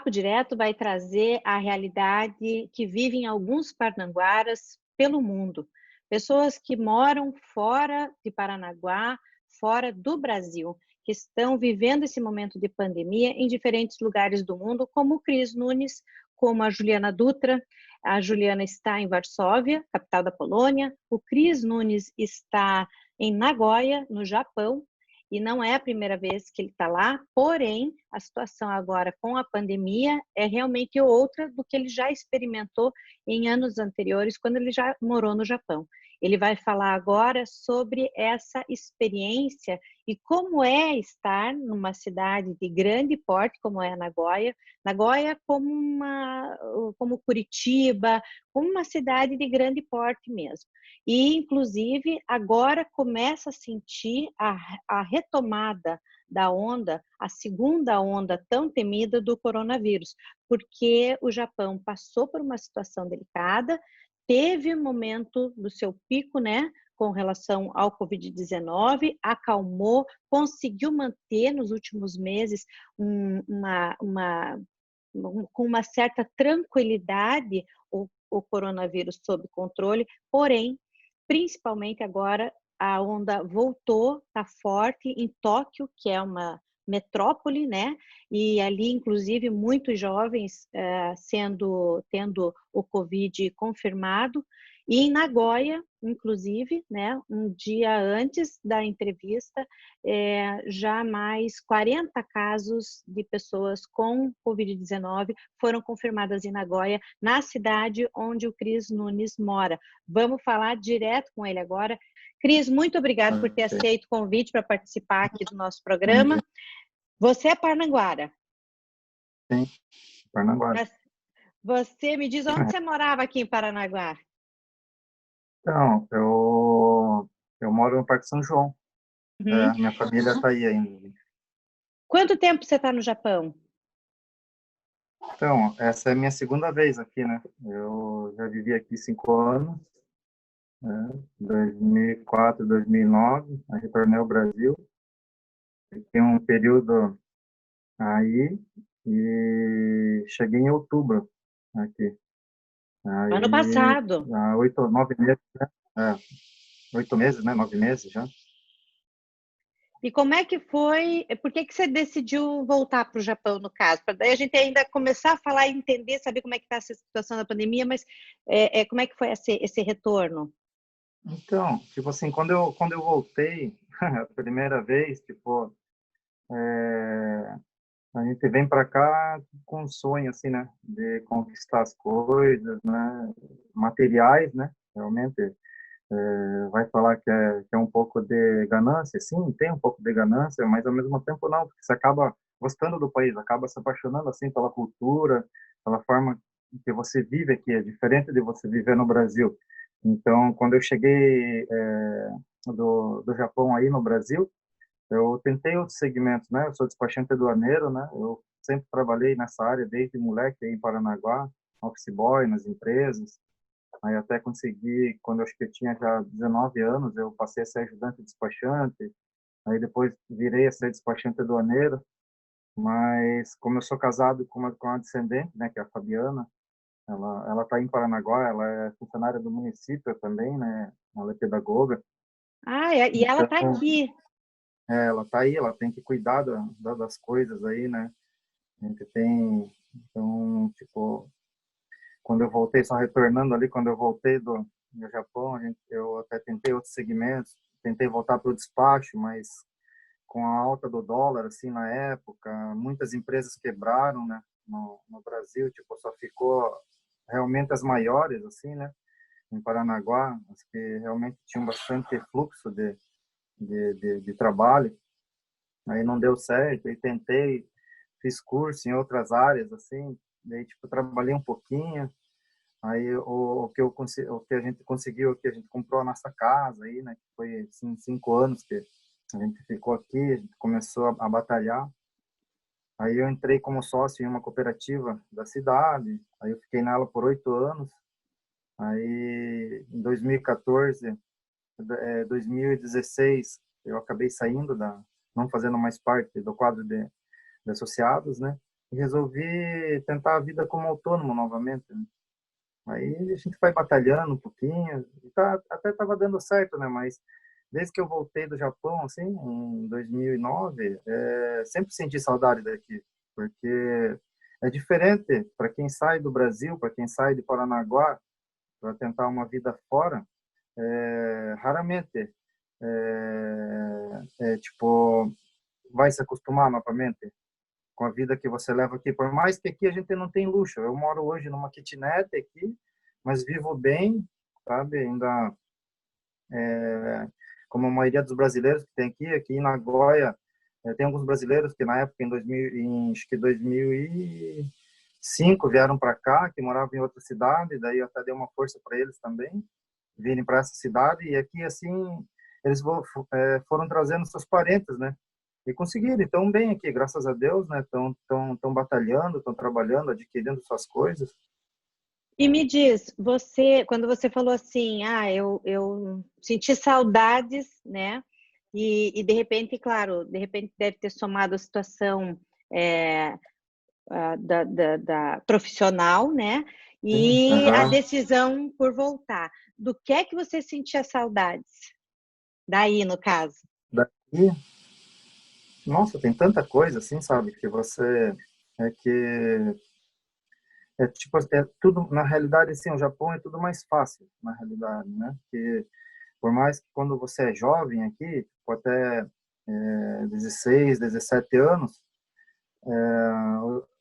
Papo Direto vai trazer a realidade que vivem alguns parnanguaras pelo mundo. Pessoas que moram fora de Paranaguá, fora do Brasil, que estão vivendo esse momento de pandemia em diferentes lugares do mundo, como o Cris Nunes, como a Juliana Dutra. A Juliana está em Varsóvia, capital da Polônia. O Cris Nunes está em Nagoya, no Japão. E não é a primeira vez que ele está lá, porém, a situação agora com a pandemia é realmente outra do que ele já experimentou em anos anteriores, quando ele já morou no Japão. Ele vai falar agora sobre essa experiência e como é estar numa cidade de grande porte, como é Nagoya. Nagoya como Curitiba, como uma cidade de grande porte mesmo. E, inclusive, agora começa a sentir a retomada da onda, a segunda onda tão temida do coronavírus, porque o Japão passou por uma situação delicada, teve um momento do seu pico, né, com relação ao Covid-19, acalmou, conseguiu manter nos últimos meses com uma certa tranquilidade o coronavírus sob controle, porém, principalmente agora, a onda voltou, está forte em Tóquio, que é uma metrópole, né? E ali, inclusive, muitos jovens tendo o Covid confirmado. E em Nagoya, inclusive, né, um dia antes da entrevista, já mais 40 casos de pessoas com Covid-19 foram confirmadas em Nagoya, na cidade onde o Cris Nunes mora. Vamos falar direto com ele agora. Cris, muito obrigado por ter aceito o convite para participar aqui do nosso programa. Você é parnanguara? Sim, Paranaguá. Você me diz onde você morava aqui em Paranaguá? Então, eu moro no Parque São João. Uhum. Minha família está aí ainda. Quanto tempo você está no Japão? Então, essa é a minha segunda vez aqui, né? Eu já vivi aqui 5 anos, né? 2004, 2009, aí retornei ao Brasil. Fiquei um período aí e cheguei em outubro aqui. Ano Aí, passado. há 8, 9 meses, né? 8 meses, né? 9 meses já. E como é que foi? Por que você decidiu voltar para o Japão, no caso? Para daí a gente ainda começar a falar e entender, saber como é que está essa situação da pandemia, mas como é que foi esse retorno? Então, tipo assim, quando eu voltei a primeira vez, tipo, a gente vem para cá com um sonho, assim, né, de conquistar as coisas, né, materiais, né, realmente, vai falar que é um pouco de ganância, sim, tem um pouco de ganância, mas ao mesmo tempo não, porque você acaba gostando do país, acaba se apaixonando, assim, pela cultura, pela forma que você vive aqui, é diferente de você viver no Brasil. Então, quando eu cheguei do Japão aí no Brasil, eu tentei outros segmentos, né? Eu sou despachante aduaneiro, né? Eu sempre trabalhei nessa área desde moleque aí em Paranaguá, office boy nas empresas. Aí até consegui, quando eu acho que eu tinha já 19 anos, eu passei a ser ajudante despachante. Aí depois virei a ser despachante aduaneiro. Mas como eu sou casado com uma descendente, né? Que é a Fabiana, ela está em Paranaguá, ela é funcionária do município também, né? Ela é pedagoga. Ah, e ela está Então, aqui. ela está aí, ela tem que cuidar das coisas aí, né? A gente tem, então, tipo, quando eu voltei, só retornando ali, quando eu voltei do Japão, eu até tentei outros segmentos, tentei voltar para o despacho, mas com a alta do dólar, assim, na época, muitas empresas quebraram, né? No Brasil, tipo, só ficou realmente as maiores, assim, né? Em Paranaguá, as que realmente tinham bastante fluxo de trabalho. Aí não deu certo, e tentei, fiz curso em outras áreas, assim, daí, tipo, trabalhei um pouquinho, aí o que a gente conseguiu, que a gente comprou a nossa casa aí, né, que foi, assim, 5 anos que a gente ficou aqui, a gente começou a batalhar, aí eu entrei como sócio em uma cooperativa da cidade, aí eu fiquei nela por 8 anos, aí em 2014, 2016, eu acabei saindo não fazendo mais parte do quadro de associados, né? e resolvi tentar a vida como autônomo novamente, né? Aí a gente vai batalhando um pouquinho, e até estava dando certo, né? Mas desde que eu voltei do Japão, assim, em 2009, sempre senti saudade daqui, porque é diferente para quem sai do Brasil, para quem sai de Paranaguá, para tentar uma vida fora, raramente, tipo, vai se acostumar novamente com a vida que você leva aqui. Por mais que aqui a gente não tem luxo. Eu moro hoje numa kitnet aqui, mas vivo bem, sabe? Ainda, como a maioria dos brasileiros que tem aqui em Nagoya, tem alguns brasileiros que na época, acho que 2005, vieram para cá, que moravam em outra cidade, daí eu até dei uma força para eles também, virem para essa cidade, e aqui, assim, eles foram trazendo seus parentes, né? E conseguiram, estão bem aqui, graças a Deus, né? Estão batalhando, estão trabalhando, adquirindo suas coisas. E me diz, quando você falou assim, eu senti saudades, né? E de repente, claro, de repente deve ter somado a situação é, da profissional, né? Sim, E a aham. decisão por voltar. Do que é que você sentia saudades? Daí, no caso. Daqui, nossa, tem tanta coisa, assim, sabe? Que você, que tipo, tudo, na realidade, assim, o Japão é tudo mais fácil, na realidade, né? Que por mais que quando você é jovem aqui, tipo, até 16, 17 anos,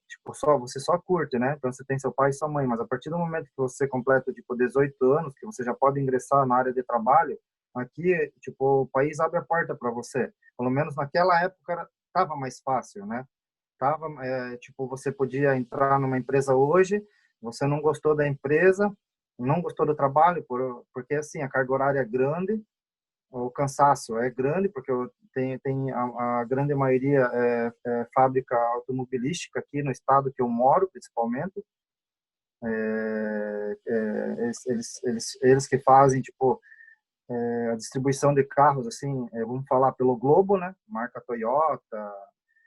tipo, você só curte, né? Então você tem seu pai e sua mãe, mas a partir do momento que você completa, tipo, 18 anos, que você já pode ingressar na área de trabalho, aqui, tipo, o país abre a porta para você. Pelo menos naquela época tava mais fácil, né? Tava, tipo, você podia entrar numa empresa hoje, você não gostou da empresa, não gostou do trabalho, porque assim, a carga horária é grande, o cansaço é grande, porque tem a grande maioria é fábrica automobilística aqui no estado que eu moro, principalmente. Eles que fazem, tipo, a distribuição de carros, assim, vamos falar pelo globo, né? Marca Toyota,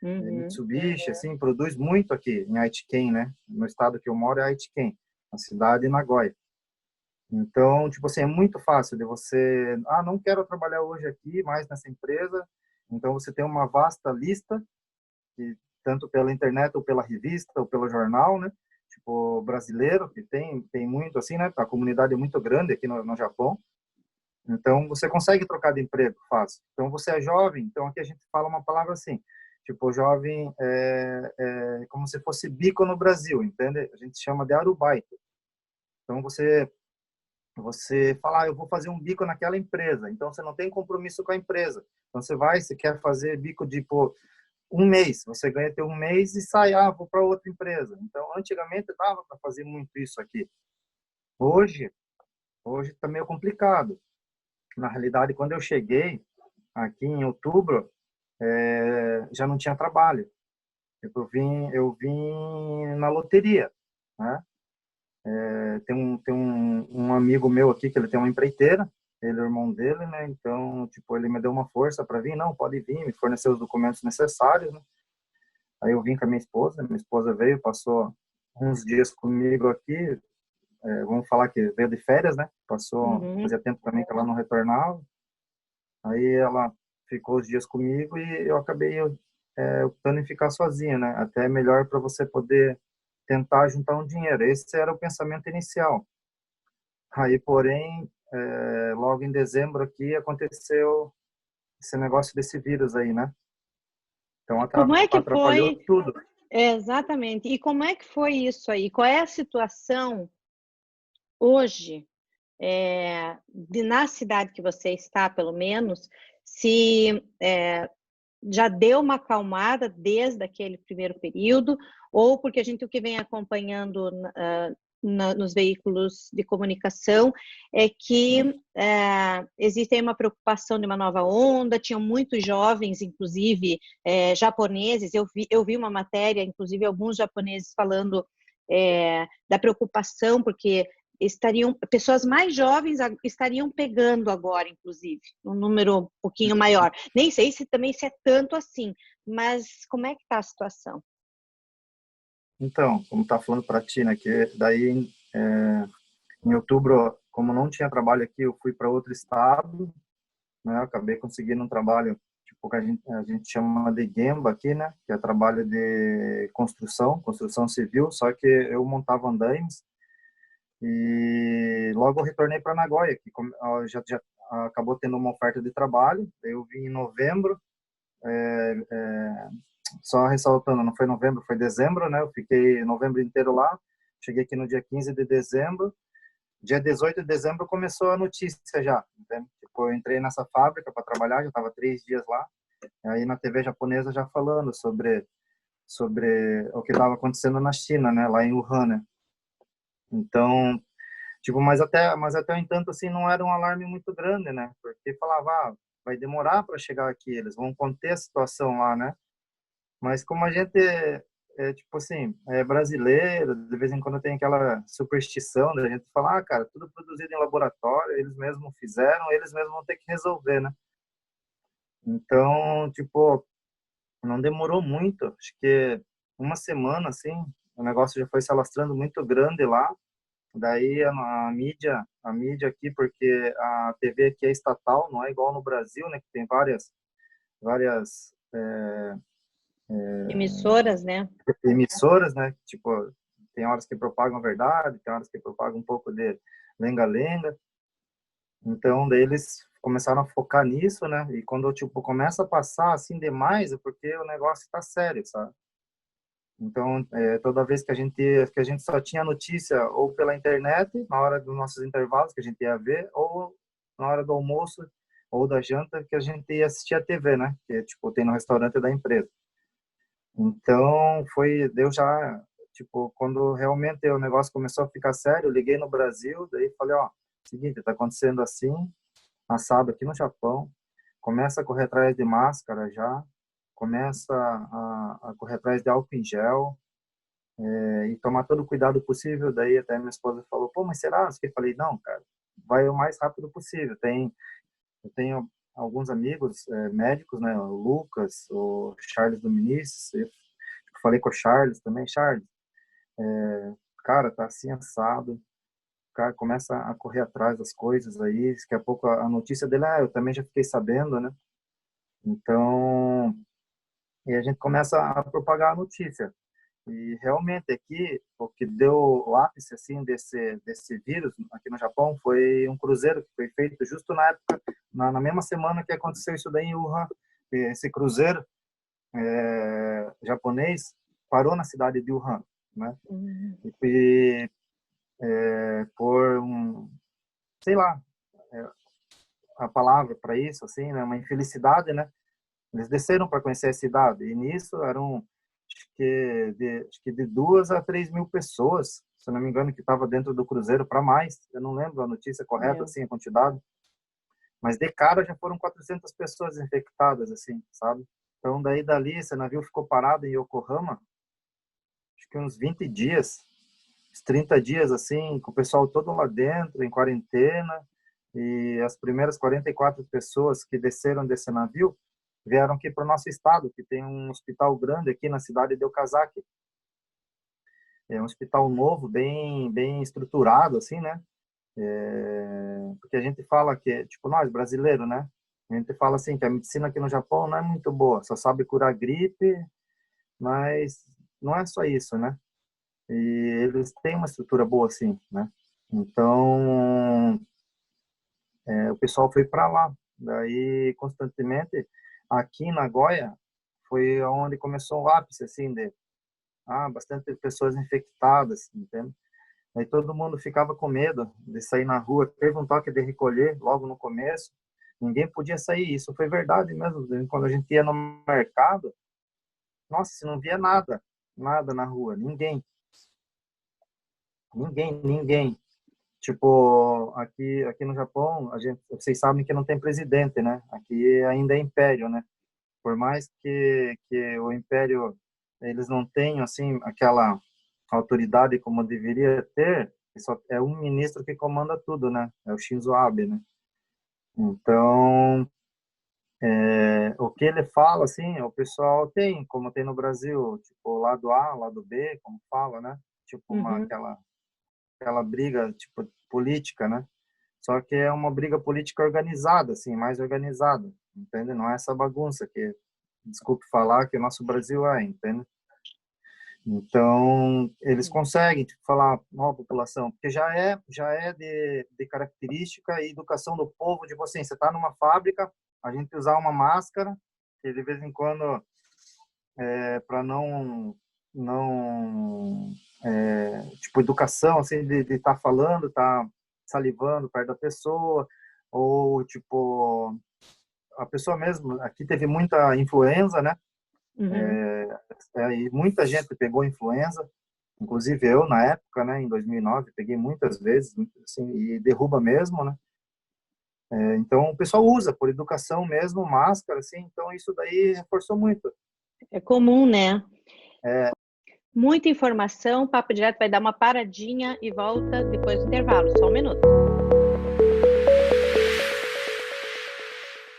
Uhum. Mitsubishi, assim, produz muito aqui em Aitken, né? No estado que eu moro é Aitken, a cidade de Nagoya. Então, tipo assim, é muito fácil de você, não quero trabalhar hoje aqui mais nessa empresa. Então, você tem uma vasta lista, que, tanto pela internet ou pela revista ou pelo jornal, né? Tipo, brasileiro, que tem muito, assim, né? A comunidade é muito grande aqui no Japão. Então, você consegue trocar de emprego fácil. Então, você é jovem, então aqui a gente fala uma palavra assim, tipo, jovem é como se fosse bico no Brasil, entende? A gente chama de arubaito. Então, você fala, eu vou fazer um bico naquela empresa. Então, você não tem compromisso com a empresa. Então, você quer fazer bico de, pô, um mês. Você ganha teu um mês e sai, vou para outra empresa. Então, antigamente dava para fazer muito isso aqui. Hoje, hoje está meio complicado. Na realidade, quando eu cheguei aqui em outubro, já não tinha trabalho. Eu vim na loteria, né? Tem um amigo meu aqui que ele tem uma empreiteira, ele é o irmão dele, né? Então, tipo, ele me deu uma força para vir, não, pode vir, me forneceu os documentos necessários, né? Aí eu vim com a minha esposa veio, passou uns dias comigo aqui, vamos falar que veio de férias, né? Passou, Uhum. fazia tempo também que ela não retornava. Aí ela ficou os dias comigo e eu acabei optando em ficar sozinha, né? Até é melhor para você poder tentar juntar um dinheiro. Esse era o pensamento inicial. Aí, porém, logo em dezembro aqui aconteceu esse negócio desse vírus aí, né? Então Como é que atrapalhou foi? tudo. Exatamente. E como é que foi isso aí? Qual é a situação hoje, na cidade que você está, pelo menos, se já deu uma acalmada desde aquele primeiro período, ou porque a gente o que vem acompanhando nos veículos de comunicação é que existe aí uma preocupação de uma nova onda, tinham muitos jovens, inclusive japoneses, eu vi uma matéria, inclusive alguns japoneses falando da preocupação, porque pessoas mais jovens estariam pegando agora, inclusive, um número um pouquinho maior. Nem sei se também se é tanto assim, mas como é que está a situação? Então, como tá falando para ti, né, que daí em outubro, como não tinha trabalho aqui, eu fui para outro estado, né, eu acabei conseguindo um trabalho, tipo, que a gente chama de Gemba aqui, né, que é trabalho de construção civil, só que eu montava andaimes e logo eu retornei para Nagoya, que já acabou tendo uma oferta de trabalho, eu vim em novembro, só ressaltando, não foi novembro, foi dezembro, né, eu fiquei novembro inteiro lá, cheguei aqui no dia 15 de dezembro, dia 18 de dezembro começou a notícia já, entende? Tipo, eu entrei nessa fábrica para trabalhar, já estava 3 dias lá, aí na TV japonesa já falando sobre o que estava acontecendo na China, né, lá em Wuhan, né? Então, tipo, mas até o entanto assim não era um alarme muito grande, né? Porque falava, vai demorar para chegar aqui, eles vão conter a situação lá, né? Mas como a gente tipo assim, é brasileiro, de vez em quando tem aquela superstição da gente falar, cara, tudo produzido em laboratório, eles mesmos fizeram, eles mesmos vão ter que resolver, né? Então, tipo, não demorou muito, acho que uma semana, assim, o negócio já foi se alastrando muito grande lá. Daí a mídia aqui, porque a TV aqui é estatal, não é igual no Brasil, né, que tem várias Emissoras, né? emissoras, né, tipo, tem horas que propagam a verdade, tem horas que propagam um pouco de lenga-lenga. Então, daí eles começaram a focar nisso, né? E quando tipo começa a passar assim demais, é porque o negócio está sério, sabe? Então, toda vez que a gente só tinha notícia ou pela internet, na hora dos nossos intervalos que a gente ia ver, ou na hora do almoço ou da janta que a gente ia assistir a TV, né? Que tipo tem no restaurante da empresa. Então, deu já, tipo, quando realmente o negócio começou a ficar sério, eu liguei no Brasil, daí falei, ó, seguinte, tá acontecendo assim, assado aqui no Japão, começa a correr atrás de máscara já, começa a correr atrás de álcool em gel, e tomar todo o cuidado possível. Daí até minha esposa falou, pô, mas será? Eu falei, não, cara, vai o mais rápido possível. Eu tenho alguns amigos médicos, né, o Lucas, o Charles Dominicis, eu falei com o Charles também, Charles, cara, tá assim assado, o cara começa a correr atrás das coisas aí, daqui a pouco a notícia dele, eu também já fiquei sabendo, né, então, e a gente começa a propagar a notícia. E realmente aqui, o que deu o ápice assim desse vírus aqui no Japão foi um cruzeiro que foi feito justo na época, na mesma semana que aconteceu isso daí em Wuhan. E esse cruzeiro japonês parou na cidade de Wuhan, né? Uhum. E por sei lá, a palavra para isso assim, né? Uma infelicidade, né? Eles desceram para conhecer a cidade e nisso eram acho que de 2 a 3 mil pessoas, se não me engano, que estava dentro do cruzeiro para mais. Eu não lembro a notícia correta, Meu, assim, a quantidade, mas de cara já foram 400 pessoas infectadas, assim, sabe? Então daí dali esse navio ficou parado em Yokohama, acho que uns 20 dias, uns 30 dias assim, com o pessoal todo lá dentro, em quarentena, e as primeiras 44 pessoas que desceram desse navio vieram aqui para o nosso estado, que tem um hospital grande aqui na cidade de Okazaki. É um hospital novo, bem estruturado, assim, né? Porque a gente fala que, tipo, nós, brasileiros, né? A gente fala assim, que a medicina aqui no Japão não é muito boa, só sabe curar gripe, mas não é só isso, né? E eles têm uma estrutura boa, assim, né? Então, o pessoal foi para lá. Daí, constantemente, aqui em Nagoya, foi onde começou o ápice, assim, de bastante pessoas infectadas, entende? Aí todo mundo ficava com medo de sair na rua. Teve um toque de recolher logo no começo. Ninguém podia sair. Isso foi verdade mesmo. Quando a gente ia no mercado, nossa, você não via nada, nada na rua. Ninguém. Tipo, aqui no Japão, vocês sabem que não tem presidente, né? Aqui ainda é império, né? Por mais que o império eles não tenham assim aquela autoridade como deveria ter, só é um ministro que comanda tudo, né? É o Shinzo Abe, né? Então, O que ele fala, assim, o pessoal tem, como tem no Brasil, tipo, lado A, lado B, como fala, né? Tipo, Uhum. aquela briga, tipo, política, né? Só que é uma briga política organizada, assim, mais organizada, entende? Não é essa bagunça que, desculpe falar, que o nosso Brasil é, entende? Então, eles conseguem tipo, falar à população, porque já é de característica e educação do povo, tipo assim, você está numa fábrica, a gente usar uma máscara, que de vez em quando, para tipo, educação, assim, de estar falando, estar salivando perto da pessoa, ou, tipo, a pessoa mesmo, aqui teve muita influenza, né? Uhum. E muita gente pegou influenza, inclusive eu na época, né, em 2009, peguei muitas vezes, assim, e derruba mesmo, né? Então o pessoal usa por educação mesmo máscara, assim, então isso daí reforçou muito. É comum, né? É, Muita informação, Papo Direto vai dar uma paradinha e volta depois do intervalo, só um minuto.